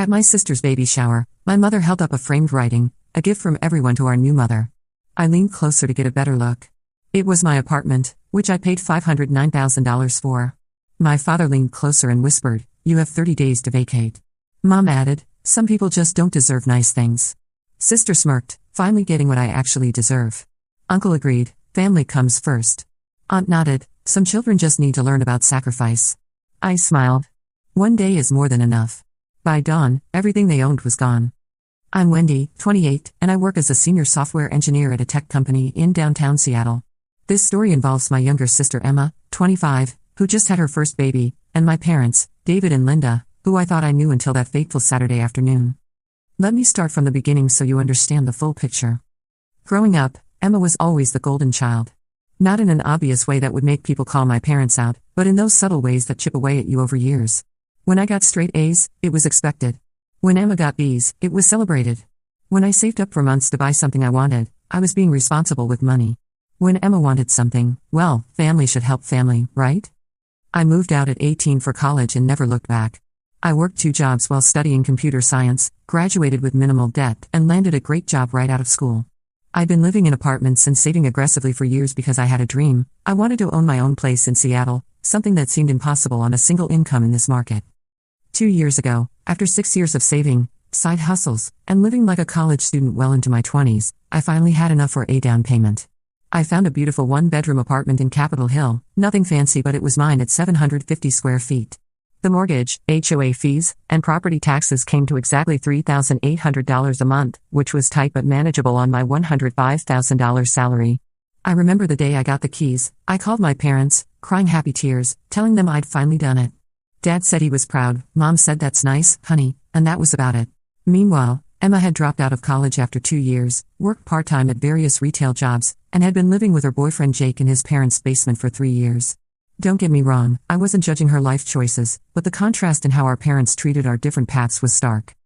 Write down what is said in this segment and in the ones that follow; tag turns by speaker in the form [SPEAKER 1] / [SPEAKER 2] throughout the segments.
[SPEAKER 1] At my sister's baby shower, my mother held up a framed writing, a gift from everyone to our new mother. I leaned closer to get a better look. It was my apartment, which I paid $509,000 for. My father leaned closer and whispered, "You have 30 days to vacate." Mom added, "Some people just don't deserve nice things." Sister smirked, finally getting what I actually deserve. Uncle agreed, family comes first. Aunt nodded, some children just need to learn about sacrifice. I smiled. One day is more than enough. By dawn, everything they owned was gone. I'm Wendy, 28, and I work as a senior software engineer at a tech company in downtown Seattle. This story involves my younger sister Emma, 25, who just had her first baby, and my parents, David and Linda, who I thought I knew until that fateful Saturday afternoon. Let me start from the beginning so you understand the full picture. Growing up, Emma was always the golden child. Not in an obvious way that would make people call my parents out, but in those subtle ways that chip away at you over years. When I got straight A's, it was expected. When Emma got B's, it was celebrated. When I saved up for months to buy something I wanted, I was being responsible with money. When Emma wanted something, well, family should help family, right? I moved out at 18 for college and never looked back. I worked 2 jobs while studying computer science, graduated with minimal debt, and landed a great job right out of school. I'd been living in apartments and saving aggressively for years because I had a dream. I wanted to own my own place in Seattle, something that seemed impossible on a single income in this market. 2 years ago, after 6 years of saving, side hustles, and living like a college student well into my 20s, I finally had enough for a down payment. I found a beautiful 1-bedroom apartment in Capitol Hill, nothing fancy, but it was mine at 750 square feet. The mortgage, HOA fees, and property taxes came to exactly $3,800 a month, which was tight but manageable on my $105,000 salary. I remember the day I got the keys. I called my parents, crying happy tears, telling them I'd finally done it. Dad said he was proud, Mom said that's nice, honey, and that was about it. Meanwhile, Emma had dropped out of college after 2 years, worked part-time at various retail jobs, and had been living with her boyfriend Jake in his parents' basement for 3 years. Don't get me wrong, I wasn't judging her life choices, but the contrast in how our parents treated our different paths was stark.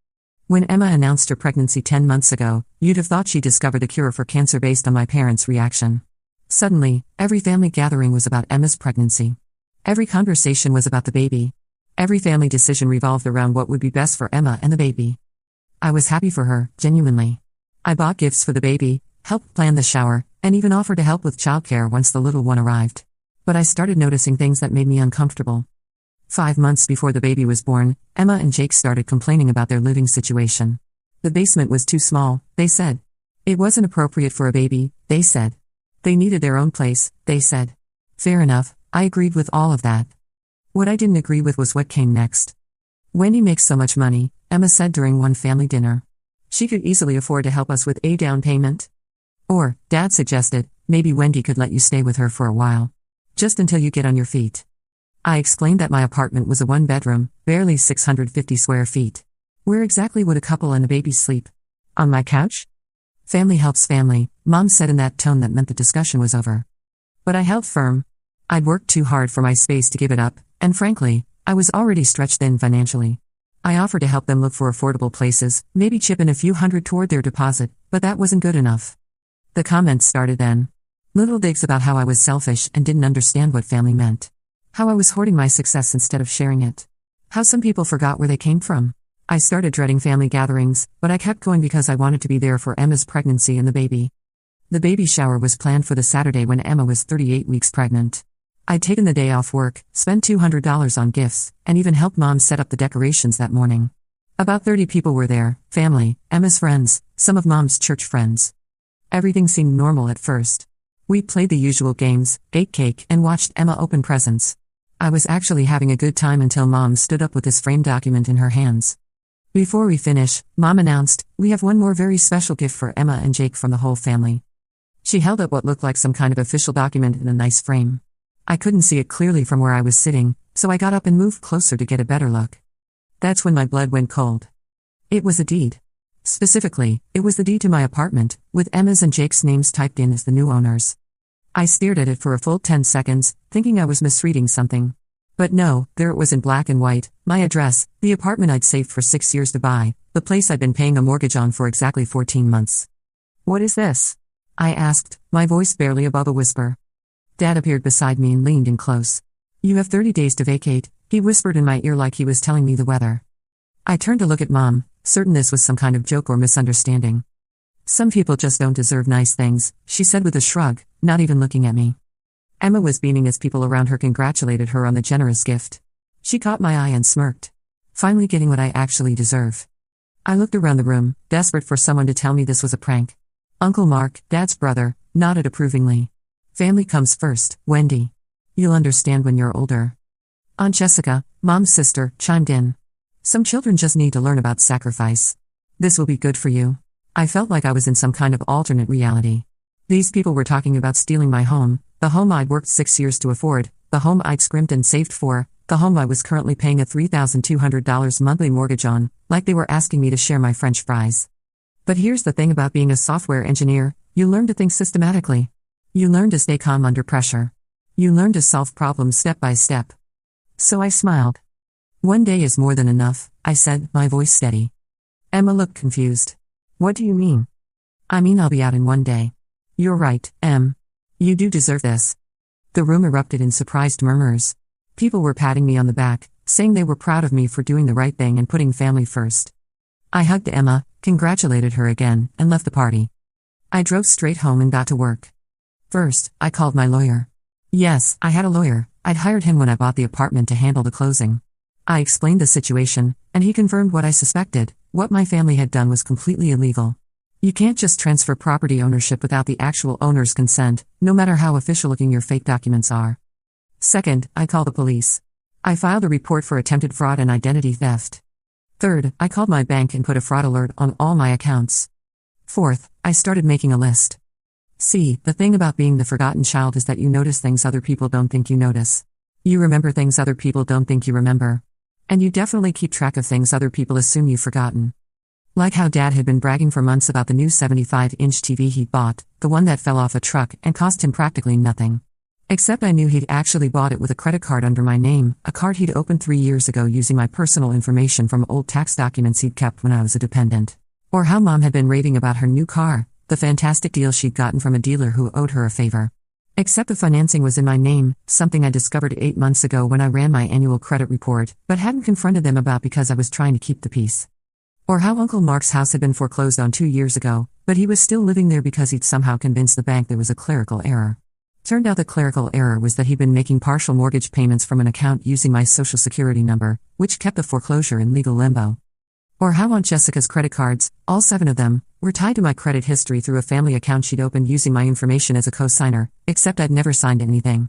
[SPEAKER 1] When Emma announced her pregnancy 10 months ago, you'd have thought she discovered a cure for cancer based on my parents' reaction. Suddenly, every family gathering was about Emma's pregnancy. Every conversation was about the baby. Every family decision revolved around what would be best for Emma and the baby. I was happy for her, genuinely. I bought gifts for the baby, helped plan the shower, and even offered to help with childcare once the little one arrived. But I started noticing things that made me uncomfortable. 5 months before the baby was born, Emma and Jake started complaining about their living situation. The basement was too small, they said. It wasn't appropriate for a baby, they said. They needed their own place, they said. Fair enough, I agreed with all of that. What I didn't agree with was what came next. Wendy makes so much money, Emma said during one family dinner. She could easily afford to help us with a down payment. Or, Dad suggested, maybe Wendy could let you stay with her for a while. Just until you get on your feet. I explained that my apartment was a 1-bedroom, barely 650 square feet. Where exactly would a couple and a baby sleep? On my couch? Family helps family, Mom said in that tone that meant the discussion was over. But I held firm. I'd worked too hard for my space to give it up, and frankly, I was already stretched thin financially. I offered to help them look for affordable places, maybe chip in a few hundred toward their deposit, but that wasn't good enough. The comments started then. Little digs about how I was selfish and didn't understand what family meant. How I was hoarding my success instead of sharing it. How some people forgot where they came from. I started dreading family gatherings, but I kept going because I wanted to be there for Emma's pregnancy and the baby. The baby shower was planned for the Saturday when Emma was 38 weeks pregnant. I'd taken the day off work, spent $200 on gifts, and even helped Mom set up the decorations that morning. About 30 people were there, family, Emma's friends, some of Mom's church friends. Everything seemed normal at first. We played the usual games, ate cake, and watched Emma open presents. I was actually having a good time until Mom stood up with this framed document in her hands. Before we finish, Mom announced, "We have one more very special gift for Emma and Jake from the whole family." She held up what looked like some kind of official document in a nice frame. I couldn't see it clearly from where I was sitting, so I got up and moved closer to get a better look. That's when my blood went cold. It was a deed. Specifically, it was the deed to my apartment, with Emma's and Jake's names typed in as the new owners. I stared at it for a full 10 seconds, thinking I was misreading something. But no, there it was in black and white, my address, the apartment I'd saved for 6 years to buy, the place I'd been paying a mortgage on for exactly 14 months. "What is this?" I asked, my voice barely above a whisper. Dad appeared beside me and leaned in close. "You have 30 days to vacate," he whispered in my ear like he was telling me the weather. I turned to look at Mom, certain this was some kind of joke or misunderstanding. Some people just don't deserve nice things, she said with a shrug, not even looking at me. Emma was beaming as people around her congratulated her on the generous gift. She caught my eye and smirked. Finally getting what I actually deserve. I looked around the room, desperate for someone to tell me this was a prank. Uncle Mark, Dad's brother, nodded approvingly. Family comes first, Wendy. You'll understand when you're older. Aunt Jessica, Mom's sister, chimed in. Some children just need to learn about sacrifice. This will be good for you. I felt like I was in some kind of alternate reality. These people were talking about stealing my home, the home I'd worked 6 years to afford, the home I'd scrimped and saved for, the home I was currently paying a $3,200 monthly mortgage on, like they were asking me to share my French fries. But here's the thing about being a software engineer, you learn to think systematically. You learn to stay calm under pressure. You learn to solve problems step by step. So I smiled. One day is more than enough, I said, my voice steady. Emma looked confused. What do you mean? I mean I'll be out in one day. You're right, Em. You do deserve this. The room erupted in surprised murmurs. People were patting me on the back, saying they were proud of me for doing the right thing and putting family first. I hugged Emma, congratulated her again, and left the party. I drove straight home and got to work. First, I called my lawyer. Yes, I had a lawyer. I'd hired him when I bought the apartment to handle the closing. I explained the situation, and he confirmed what I suspected. What my family had done was completely illegal. You can't just transfer property ownership without the actual owner's consent, no matter how official-looking your fake documents are. Second, I called the police. I filed a report for attempted fraud and identity theft. Third, I called my bank and put a fraud alert on all my accounts. Fourth, I started making a list. See, the thing about being the forgotten child is that you notice things other people don't think you notice. You remember things other people don't think you remember. And you definitely keep track of things other people assume you've forgotten. Like how Dad had been bragging for months about the new 75-inch TV he'd bought, the one that fell off a truck and cost him practically nothing. Except I knew he'd actually bought it with a credit card under my name, a card he'd opened 3 years ago using my personal information from old tax documents he'd kept when I was a dependent. Or how Mom had been raving about her new car, the fantastic deal she'd gotten from a dealer who owed her a favor. Except the financing was in my name, something I discovered 8 months ago when I ran my annual credit report, but hadn't confronted them about because I was trying to keep the peace. Or how Uncle Mark's house had been foreclosed on 2 years ago, but he was still living there because he'd somehow convinced the bank there was a clerical error. Turned out the clerical error was that he'd been making partial mortgage payments from an account using my social security number, which kept the foreclosure in legal limbo. Or how Aunt Jessica's credit cards, all 7 of them, were tied to my credit history through a family account she'd opened using my information as a co-signer, except I'd never signed anything.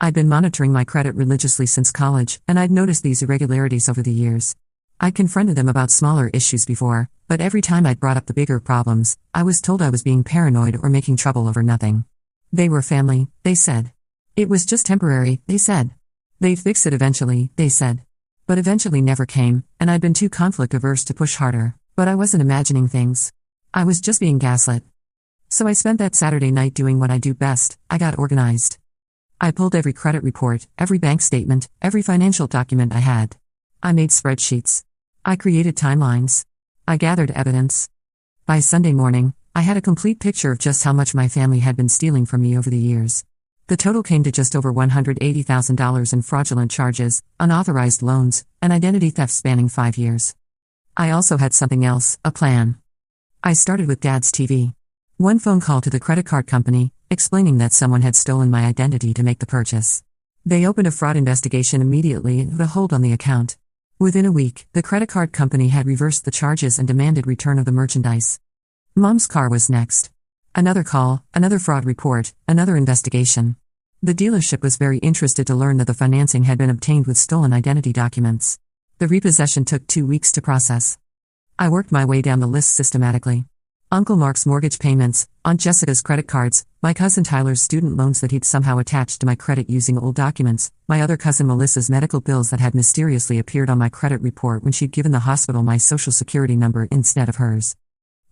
[SPEAKER 1] I'd been monitoring my credit religiously since college, and I'd noticed these irregularities over the years. I'd confronted them about smaller issues before, but every time I'd brought up the bigger problems, I was told I was being paranoid or making trouble over nothing. They were family, they said. It was just temporary, they said. They'd fix it eventually, they said. But eventually never came, and I'd been too conflict-averse to push harder. But I wasn't imagining things. I was just being gaslit. So I spent that Saturday night doing what I do best. I got organized. I pulled every credit report, every bank statement, every financial document I had. I made spreadsheets. I created timelines. I gathered evidence. By Sunday morning, I had a complete picture of just how much my family had been stealing from me over the years. The total came to just over $180,000 in fraudulent charges, unauthorized loans, and identity theft spanning 5 years. I also had something else, a plan. I started with Dad's TV. One phone call to the credit card company, explaining that someone had stolen my identity to make the purchase. They opened a fraud investigation immediately and put a hold on the account. Within a week, the credit card company had reversed the charges and demanded return of the merchandise. Mom's car was next. Another call, another fraud report, another investigation. The dealership was very interested to learn that the financing had been obtained with stolen identity documents. The repossession took 2 weeks to process. I worked my way down the list systematically. Uncle Mark's mortgage payments, Aunt Jessica's credit cards, my cousin Tyler's student loans that he'd somehow attached to my credit using old documents, my other cousin Melissa's medical bills that had mysteriously appeared on my credit report when she'd given the hospital my social security number instead of hers.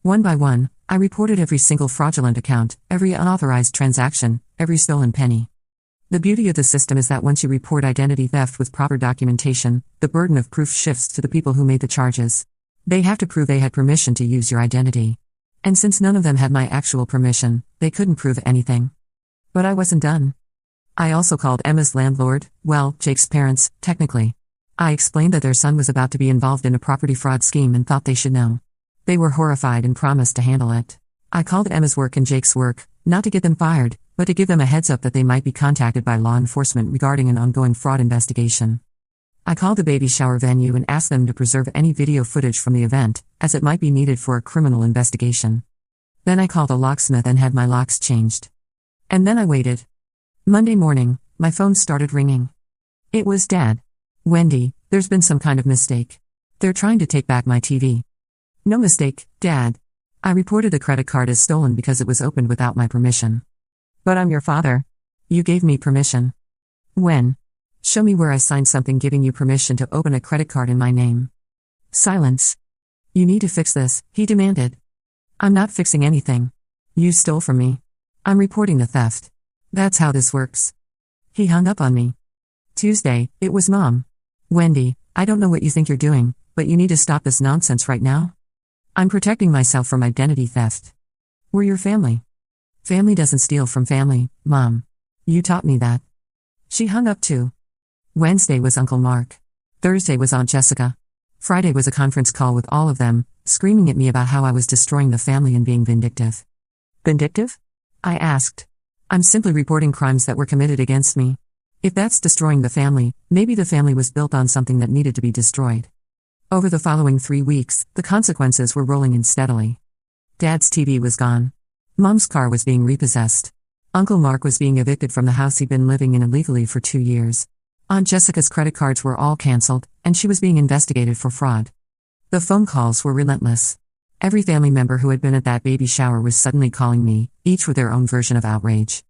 [SPEAKER 1] One by one, I reported every single fraudulent account, every unauthorized transaction, every stolen penny. The beauty of the system is that once you report identity theft with proper documentation, the burden of proof shifts to the people who made the charges. They have to prove they had permission to use your identity. And since none of them had my actual permission, they couldn't prove anything. But I wasn't done. I also called Emma's landlord, well, Jake's parents, technically. I explained that their son was about to be involved in a property fraud scheme and thought they should know. They were horrified and promised to handle it. I called Emma's work and Jake's work, not to get them fired, but to give them a heads up that they might be contacted by law enforcement regarding an ongoing fraud investigation. I called the baby shower venue and asked them to preserve any video footage from the event, as it might be needed for a criminal investigation. Then I called a locksmith and had my locks changed. And then I waited. Monday morning, my phone started ringing. It was Dad. Wendy, there's been some kind of mistake. They're trying to take back my TV. No mistake, Dad. I reported the credit card as stolen because it was opened without my permission. But I'm your father. You gave me permission. When? Show me where I signed something giving you permission to open a credit card in my name. Silence. You need to fix this, he demanded. I'm not fixing anything. You stole from me. I'm reporting the theft. That's how this works. He hung up on me. Tuesday, it was Mom. Wendy, I don't know what you think you're doing, but you need to stop this nonsense right now. I'm protecting myself from identity theft. We're your family. Family doesn't steal from family, Mom. You taught me that. She hung up too. Wednesday was Uncle Mark. Thursday was Aunt Jessica. Friday was a conference call with all of them, screaming at me about how I was destroying the family and being vindictive. Vindictive? I asked. I'm simply reporting crimes that were committed against me. If that's destroying the family, maybe the family was built on something that needed to be destroyed. Over the following 3 weeks, the consequences were rolling in steadily. Dad's TV was gone. Mom's car was being repossessed. Uncle Mark was being evicted from the house he'd been living in illegally for 2 years. Aunt Jessica's credit cards were all canceled, and she was being investigated for fraud. The phone calls were relentless. Every family member who had been at that baby shower was suddenly calling me, each with their own version of outrage.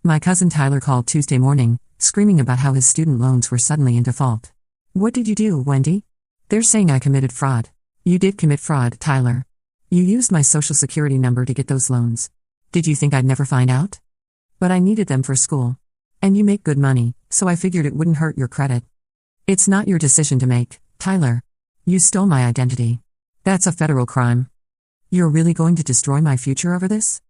[SPEAKER 1] My cousin Tyler called Tuesday morning, screaming about how his student loans were suddenly in default. What did you do, Wendy? They're saying I committed fraud. You did commit fraud, Tyler. You used my social security number to get those loans. Did you think I'd never find out? But I needed them for school. And you make good money, so I figured it wouldn't hurt your credit. It's not your decision to make, Tyler. You stole my identity. That's a federal crime. You're really going to destroy my future over this?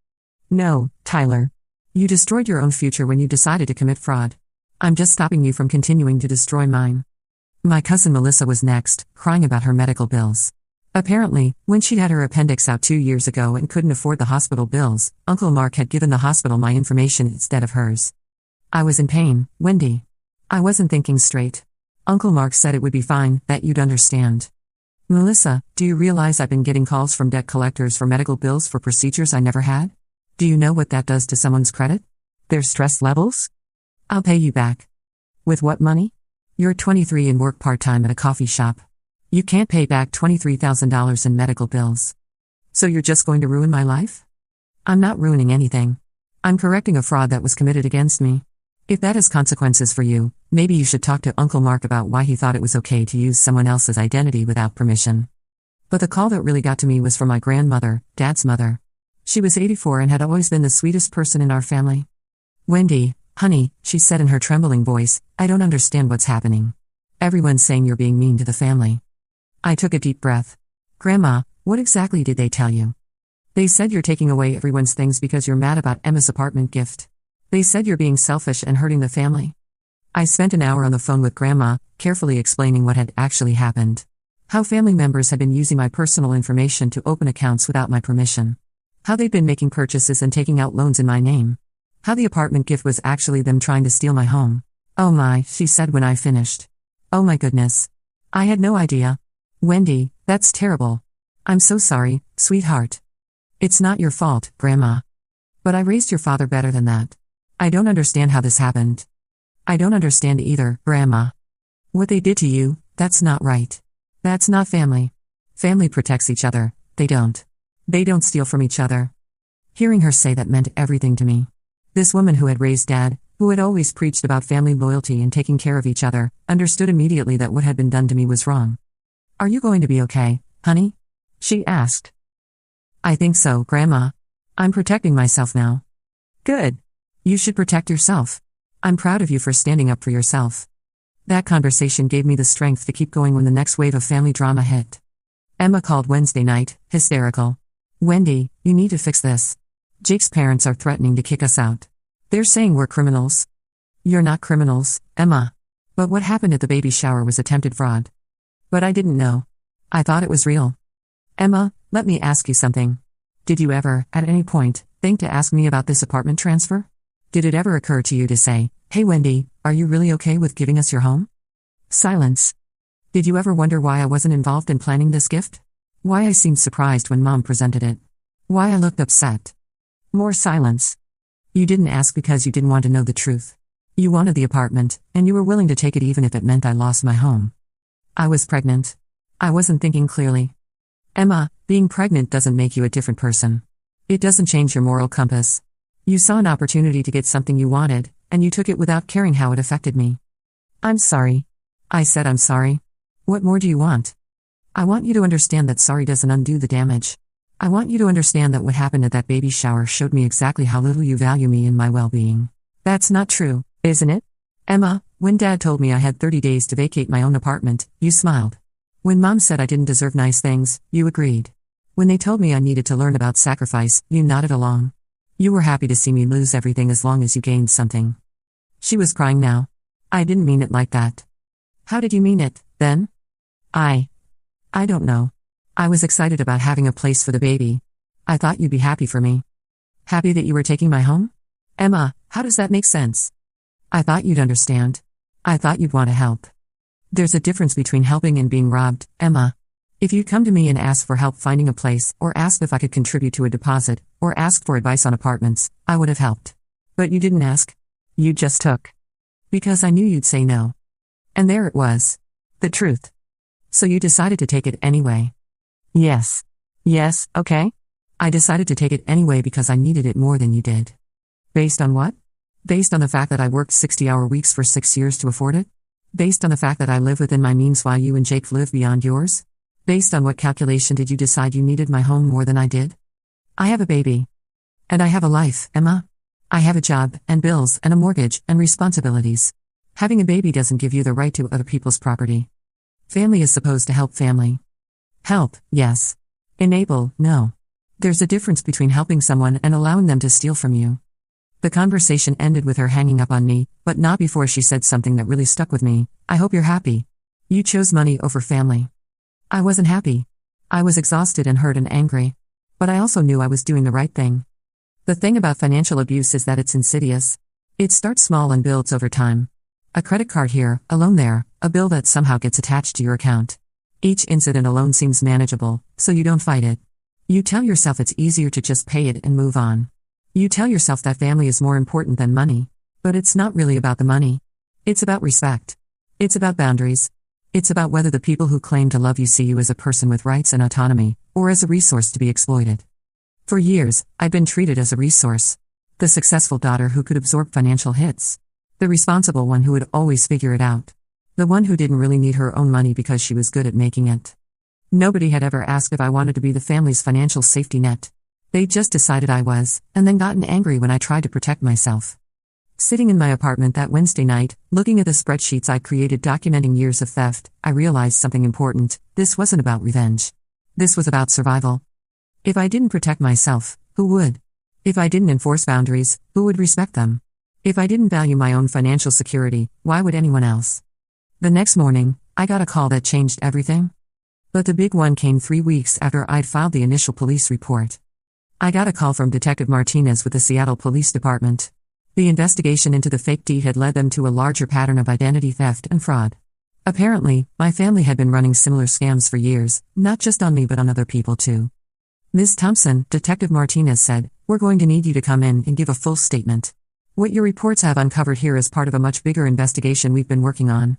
[SPEAKER 1] No, Tyler. You destroyed your own future when you decided to commit fraud. I'm just stopping you from continuing to destroy mine. My cousin Melissa was next, crying about her medical bills. Apparently, when she'd had her appendix out 2 years ago and couldn't afford the hospital bills, Uncle Mark had given the hospital my information instead of hers. I was in pain, Wendy. I wasn't thinking straight. Uncle Mark said it would be fine, that you'd understand. Melissa, do you realize I've been getting calls from debt collectors for medical bills for procedures I never had? Do you know what that does to someone's credit? Their stress levels? I'll pay you back. With what money? You're 23 and work part-time at a coffee shop. You can't pay back $23,000 in medical bills. So you're just going to ruin my life? I'm not ruining anything. I'm correcting a fraud that was committed against me. If that has consequences for you, maybe you should talk to Uncle Mark about why he thought it was okay to use someone else's identity without permission. But the call that really got to me was from my grandmother, Dad's mother. She was 84 and had always been the sweetest person in our family. Wendy, honey, she said in her trembling voice, I don't understand what's happening. Everyone's saying you're being mean to the family. I took a deep breath. Grandma, what exactly did they tell you? They said you're taking away everyone's things because you're mad about Emma's apartment gift. They said you're being selfish and hurting the family. I spent an hour on the phone with Grandma, carefully explaining what had actually happened. How family members had been using my personal information to open accounts without my permission. How they'd been making purchases and taking out loans in my name. How the apartment gift was actually them trying to steal my home. Oh my, she said when I finished. Oh my goodness. I had no idea. Wendy, that's terrible. I'm so sorry, sweetheart. It's not your fault, Grandma. But I raised your father better than that. I don't understand how this happened. I don't understand either, Grandma. What they did to you, that's not right. That's not family. Family protects each other, they don't. They don't steal from each other. Hearing her say that meant everything to me. This woman who had raised Dad, who had always preached about family loyalty and taking care of each other, understood immediately that what had been done to me was wrong. Are you going to be okay, honey? She asked. I think so, Grandma. I'm protecting myself now. Good. You should protect yourself. I'm proud of you for standing up for yourself. That conversation gave me the strength to keep going when the next wave of family drama hit. Emma called Wednesday night, hysterical. Wendy, you need to fix this. Jake's parents are threatening to kick us out. They're saying we're criminals. You're not criminals, Emma. But what happened at the baby shower was attempted fraud. But I didn't know. I thought it was real. Emma, let me ask you something. Did you ever, at any point, think to ask me about this apartment transfer? Did it ever occur to you to say, "Hey Wendy, are you really okay with giving us your home?" Silence. Did you ever wonder why I wasn't involved in planning this gift? Why I seemed surprised when Mom presented it? Why I looked upset? More silence. You didn't ask because you didn't want to know the truth. You wanted the apartment, and you were willing to take it even if it meant I lost my home. I was pregnant. I wasn't thinking clearly. Emma, being pregnant doesn't make you a different person. It doesn't change your moral compass. You saw an opportunity to get something you wanted, and you took it without caring how it affected me. I'm sorry. I said I'm sorry. What more do you want? I want you to understand that sorry doesn't undo the damage. I want you to understand that what happened at that baby shower showed me exactly how little you value me and my well-being. That's not true, isn't it? Emma, when Dad told me I had 30 days to vacate my own apartment, you smiled. When Mom said I didn't deserve nice things, you agreed. When they told me I needed to learn about sacrifice, you nodded along. You were happy to see me lose everything as long as you gained something. She was crying now. I didn't mean it like that. How did you mean it, then? I don't know. I was excited about having a place for the baby. I thought you'd be happy for me. Happy that you were taking my home? Emma, how does that make sense? I thought you'd understand. I thought you'd want to help. There's a difference between helping and being robbed, Emma. If you'd come to me and asked for help finding a place, or asked if I could contribute to a deposit, or asked for advice on apartments, I would have helped. But you didn't ask. You just took. Because I knew you'd say no. And there it was. The truth. So you decided to take it anyway. Yes. Yes, okay. I decided to take it anyway because I needed it more than you did. Based on what? Based on the fact that I worked 60-hour weeks for 6 years to afford it? Based on the fact that I live within my means while you and Jake live beyond yours? Based on what calculation did you decide you needed my home more than I did? I have a baby. And I have a life, Emma. I have a job, and bills, and a mortgage, and responsibilities. Having a baby doesn't give you the right to other people's property. Family is supposed to help family. Help, yes. Enable, no. There's a difference between helping someone and allowing them to steal from you. The conversation ended with her hanging up on me, but not before she said something that really stuck with me. I hope you're happy. You chose money over family. I wasn't happy. I was exhausted and hurt and angry. But I also knew I was doing the right thing. The thing about financial abuse is that it's insidious. It starts small and builds over time. A credit card here, a loan there, a bill that somehow gets attached to your account. Each incident alone seems manageable, so you don't fight it. You tell yourself it's easier to just pay it and move on. You tell yourself that family is more important than money. But it's not really about the money. It's about respect. It's about boundaries. It's about whether the people who claim to love you see you as a person with rights and autonomy, or as a resource to be exploited. For years, I'd been treated as a resource. The successful daughter who could absorb financial hits. The responsible one who would always figure it out. The one who didn't really need her own money because she was good at making it. Nobody had ever asked if I wanted to be the family's financial safety net. They just decided I was, and then gotten angry when I tried to protect myself. Sitting in my apartment that Wednesday night, looking at the spreadsheets I created documenting years of theft, I realized something important. This wasn't about revenge. This was about survival. If I didn't protect myself, who would? If I didn't enforce boundaries, who would respect them? If I didn't value my own financial security, why would anyone else? The next morning, I got a call that changed everything. But the big one came 3 weeks after I'd filed the initial police report. I got a call from Detective Martinez with the Seattle Police Department. The investigation into the fake deed had led them to a larger pattern of identity theft and fraud. Apparently, my family had been running similar scams for years, not just on me but on other people too. Ms. Thompson, Detective Martinez said, "We're going to need you to come in and give a full statement. What your reports have uncovered here is part of a much bigger investigation we've been working on."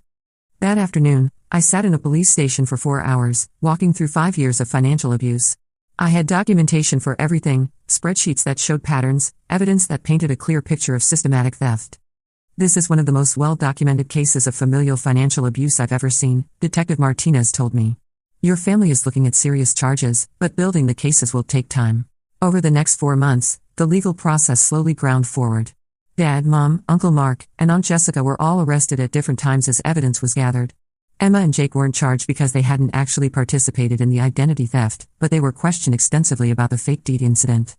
[SPEAKER 1] That afternoon, I sat in a police station for 4 hours, walking through 5 years of financial abuse. I had documentation for everything, spreadsheets that showed patterns, evidence that painted a clear picture of systematic theft. This is one of the most well-documented cases of familial financial abuse I've ever seen, Detective Martinez told me. Your family is looking at serious charges, but building the cases will take time. Over the next 4 months, the legal process slowly ground forward. Dad, Mom, Uncle Mark, and Aunt Jessica were all arrested at different times as evidence was gathered. Emma and Jake weren't charged because they hadn't actually participated in the identity theft, but they were questioned extensively about the fake deed incident.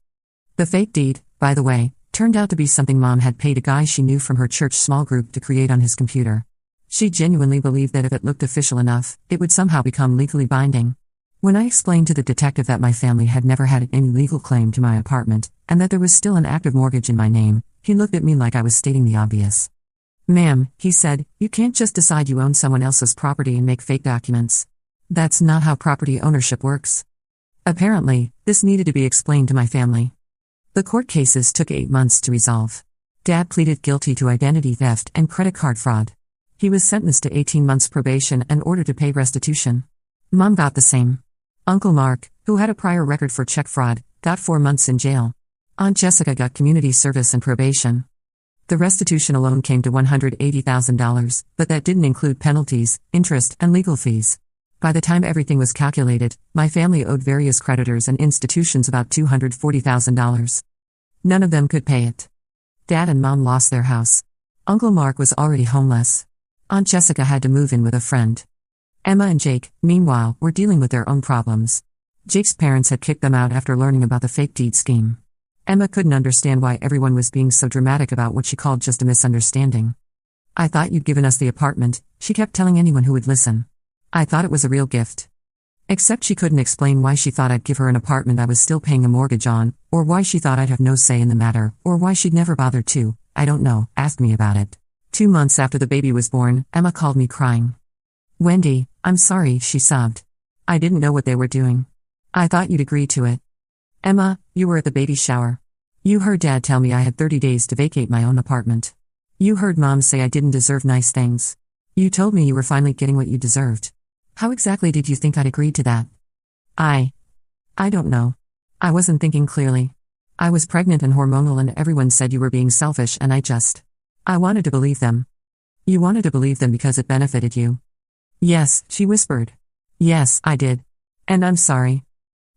[SPEAKER 1] The fake deed, by the way, turned out to be something Mom had paid a guy she knew from her church small group to create on his computer. She genuinely believed that if it looked official enough, it would somehow become legally binding. When I explained to the detective that my family had never had any legal claim to my apartment, and that there was still an active mortgage in my name, he looked at me like I was stating the obvious. "Ma'am," he said, "you can't just decide you own someone else's property and make fake documents. That's not how property ownership works." Apparently, this needed to be explained to my family. The court cases took 8 months to resolve. Dad pleaded guilty to identity theft and credit card fraud. He was sentenced to 18 months probation and ordered to pay restitution. Mom got the same. Uncle Mark, who had a prior record for check fraud, got 4 months in jail. Aunt Jessica got community service and probation. The restitution alone came to $180,000, but that didn't include penalties, interest, and legal fees. By the time everything was calculated, my family owed various creditors and institutions about $240,000. None of them could pay it. Dad and Mom lost their house. Uncle Mark was already homeless. Aunt Jessica had to move in with a friend. Emma and Jake, meanwhile, were dealing with their own problems. Jake's parents had kicked them out after learning about the fake deed scheme. Emma couldn't understand why everyone was being so dramatic about what she called just a misunderstanding. "I thought you'd given us the apartment," she kept telling anyone who would listen. "I thought it was a real gift." Except she couldn't explain why she thought I'd give her an apartment I was still paying a mortgage on, or why she thought I'd have no say in the matter, or why she'd never bothered to, I don't know, ask me about it. 2 months after the baby was born, Emma called me crying. "Wendy, I'm sorry," she sobbed. "I didn't know what they were doing. I thought you'd agree to it." "Emma, you were at the baby shower. You heard Dad tell me I had 30 days to vacate my own apartment. You heard Mom say I didn't deserve nice things. You told me you were finally getting what you deserved. How exactly did you think I'd agreed to that?" I don't know. I wasn't thinking clearly. I was pregnant and hormonal and everyone said you were being selfish and I wanted to believe them." "You wanted to believe them because it benefited you?" "Yes," she whispered. "Yes, I did. And I'm sorry.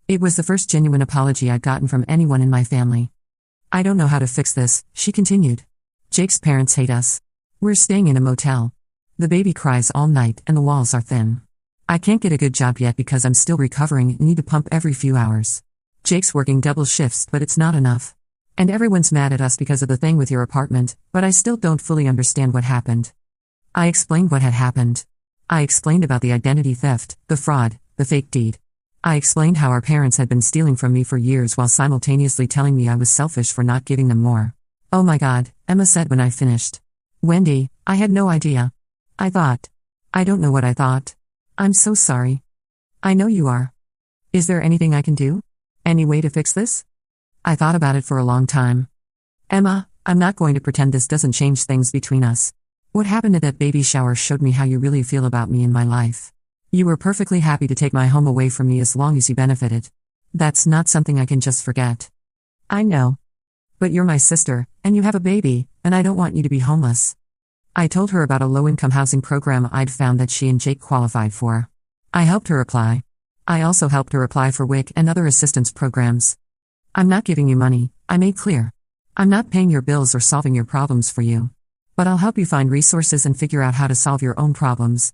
[SPEAKER 1] It was the first genuine apology I'd gotten from anyone in my family." "I don't know how to fix this," she continued. "Jake's parents hate us. We're staying in a motel. The baby cries all night and the walls are thin. I can't get a good job yet because I'm still recovering and need to pump every few hours. Jake's working double shifts, but it's not enough. And everyone's mad at us because of the thing with your apartment, but I still don't fully understand what happened." I explained what had happened. I explained about the identity theft, the fraud, the fake deed. I explained how our parents had been stealing from me for years while simultaneously telling me I was selfish for not giving them more. "Oh my God," Emma said when I finished. "Wendy, I had no idea. I don't know what I thought. I'm so sorry." "I know you are. Is there anything I can do? Any way to fix this?" I thought about it for a long time. "Emma, I'm not going to pretend this doesn't change things between us. What happened at that baby shower showed me how you really feel about me and my life. You were perfectly happy to take my home away from me as long as you benefited. That's not something I can just forget." "I know. But you're my sister, and you have a baby, and I don't want you to be homeless." I told her about a low-income housing program I'd found that she and Jake qualified for. I helped her apply. I also helped her apply for WIC and other assistance programs. "I'm not giving you money," I made clear. "I'm not paying your bills or solving your problems for you. But I'll help you find resources and figure out how to solve your own problems."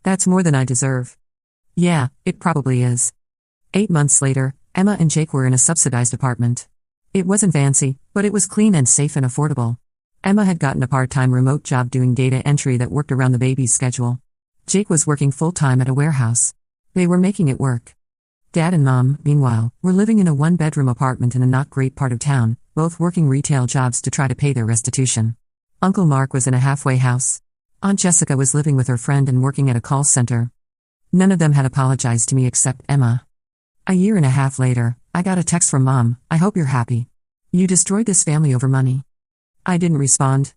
[SPEAKER 1] "That's more than I deserve." "Yeah, it probably is." 8 months later, Emma and Jake were in a subsidized apartment. It wasn't fancy, but it was clean and safe and affordable. Emma had gotten a part-time remote job doing data entry that worked around the baby's schedule. Jake was working full-time at a warehouse. They were making it work. Dad and Mom, meanwhile, were living in a one-bedroom apartment in a not-great part of town, both working retail jobs to try to pay their restitution. Uncle Mark was in a halfway house. Aunt Jessica was living with her friend and working at a call center. None of them had apologized to me except Emma. A year and a half later, I got a text from Mom, "I hope you're happy. You destroyed this family over money." I didn't respond.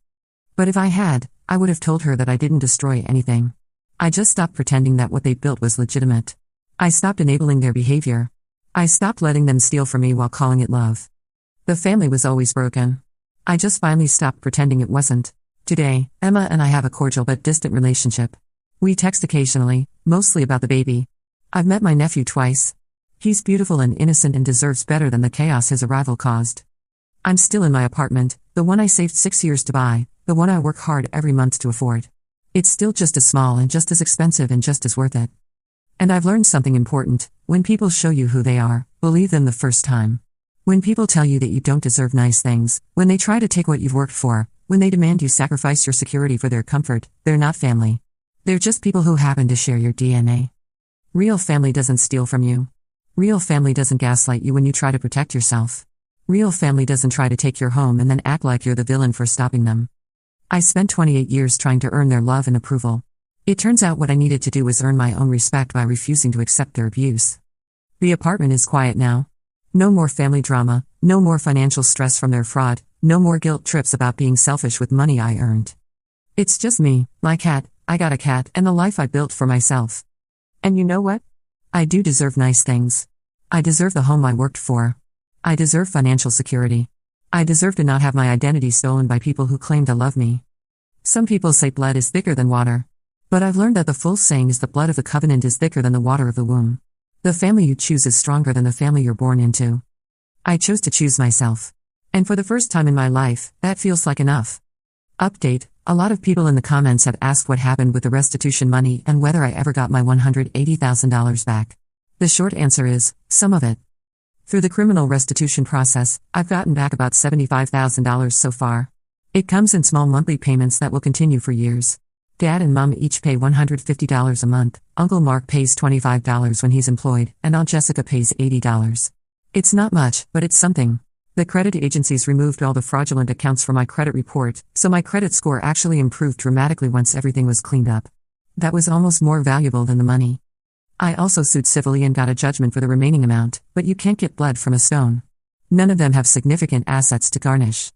[SPEAKER 1] But if I had, I would have told her that I didn't destroy anything. I just stopped pretending that what they built was legitimate. I stopped enabling their behavior. I stopped letting them steal from me while calling it love. The family was always broken. I just finally stopped pretending it wasn't. Today, Emma and I have a cordial but distant relationship. We text occasionally, mostly about the baby. I've met my nephew twice. He's beautiful and innocent and deserves better than the chaos his arrival caused. I'm still in my apartment, the one I saved 6 years to buy, the one I work hard every month to afford. It's still just as small and just as expensive and just as worth it. And I've learned something important: when people show you who they are, believe them the first time. When people tell you that you don't deserve nice things, when they try to take what you've worked for, When they demand you sacrifice your security for their comfort, they're not family. They're just people who happen to share your DNA. Real family doesn't steal from you. Real family doesn't gaslight you when you try to protect yourself. Real family doesn't try to take your home and then act like you're the villain for stopping them. I spent 28 years trying to earn their love and approval. It turns out what I needed to do was earn my own respect by refusing to accept their abuse. The apartment is quiet now. No more family drama, no more financial stress from their fraud, no more guilt trips about being selfish with money I earned. It's just me, my cat, I got a cat, and the life I built for myself. And you know what? I do deserve nice things. I deserve the home I worked for. I deserve financial security. I deserve to not have my identity stolen by people who claim to love me. Some people say blood is thicker than water. But I've learned that the full saying is the blood of the covenant is thicker than the water of the womb. The family you choose is stronger than the family you're born into. I chose to choose myself. And for the first time in my life, that feels like enough. Update: a lot of people in the comments have asked what happened with the restitution money and whether I ever got my $180,000 back. The short answer is, some of it. Through the criminal restitution process, I've gotten back about $75,000 so far. It comes in small monthly payments that will continue for years. Dad and Mom each pay $150 a month, Uncle Mark pays $25 when he's employed, and Aunt Jessica pays $80. It's not much, but it's something. The credit agencies removed all the fraudulent accounts from my credit report, so my credit score actually improved dramatically once everything was cleaned up. That was almost more valuable than the money. I also sued civilly and got a judgment for the remaining amount, but you can't get blood from a stone. None of them have significant assets to garnish.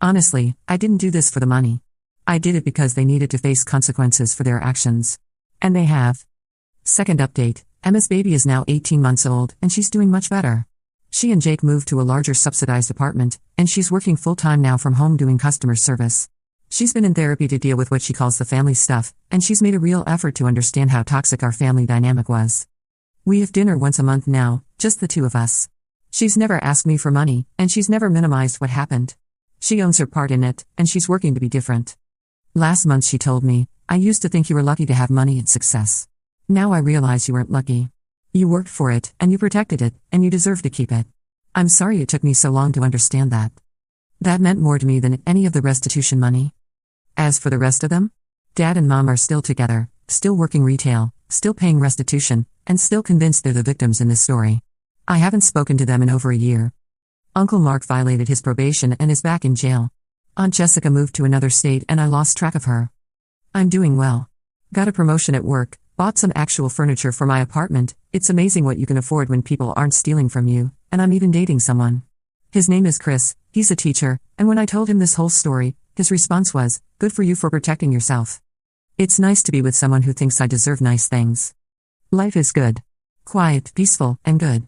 [SPEAKER 1] Honestly, I didn't do this for the money. I did it because they needed to face consequences for their actions. And they have. Second update: Emma's baby is now 18 months old, and she's doing much better. She and Jake moved to a larger subsidized apartment, and she's working full-time now from home doing customer service. She's been in therapy to deal with what she calls the family stuff, and she's made a real effort to understand how toxic our family dynamic was. We have dinner once a month now, just the two of us. She's never asked me for money, and she's never minimized what happened. She owns her part in it, and she's working to be different. Last month she told me, "I used to think you were lucky to have money and success. Now I realize you weren't lucky. You worked for it, and you protected it, and you deserve to keep it. I'm sorry it took me so long to understand that." That meant more to me than any of the restitution money. As for the rest of them, Dad and Mom are still together, still working retail, still paying restitution, and still convinced they're the victims in this story. I haven't spoken to them in over a year. Uncle Mark violated his probation and is back in jail. Aunt Jessica moved to another state and I lost track of her. I'm doing well. Got a promotion at work, bought some actual furniture for my apartment. It's amazing what you can afford when people aren't stealing from you, and I'm even dating someone. His name is Chris, he's a teacher, and when I told him this whole story, his response was, "Good for you for protecting yourself." It's nice to be with someone who thinks I deserve nice things. Life is good. Quiet, peaceful, and good.